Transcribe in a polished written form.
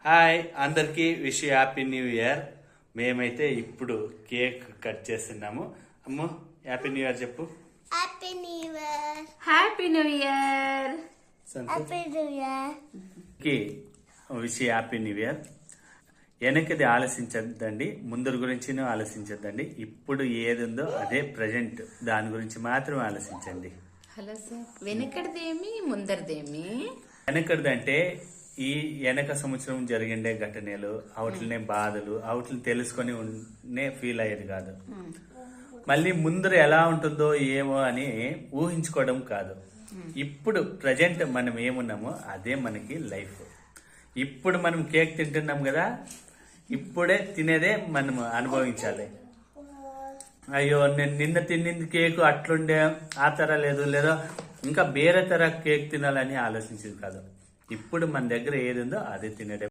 Hi అందరికీ wish happy new year. మేమైతే ఇప్పుడు కేక్ కట్ చేస్తున్నాము. అమ్ము హ్యాపీ న్యూ ఇయర్ చెప్పు. Happy new year. Happy new year. Happy new year. Wish happy new year. వెనకది ఆలోచించద్దండి, ముందర గురించి ఆలోచించద్దండి. ఇప్పుడు ఏది ఉందో అదే ప్రజెంట్, దాని గురించి మాత్రం ఆలోచించండి. Hello sir, వెనకటిదేమి ముందరదేమి? వెనకటిదంటే ఈ వెనక సంవత్సరం జరిగిండే ఘటనలు, అవుట్లనే బాధలు, అవుట్లని తెలుసుకొని ఫీల్ అయ్యేది కాదు. మళ్ళీ ముందర ఎలా ఉంటుందో ఏమో అని ఊహించుకోవడం కాదు. ఇప్పుడు ప్రజెంట్ మనం ఏమున్నామో అదే మనకి లైఫ్. ఇప్పుడు మనం కేక్ తింటున్నాం కదా, ఇప్పుడే తినేదే మనం అనుభవించాలి. అయ్యో నేను నిన్న తిన్నింది కేక్ అట్లుండే, ఆ తర లేదు, లేదా ఇంకా వేరే తర కేక్ తినాలని ఆలోచించేది కాదు. ఇప్పుడు మన దగ్గర ఏది ఉందో అదే తినేదే.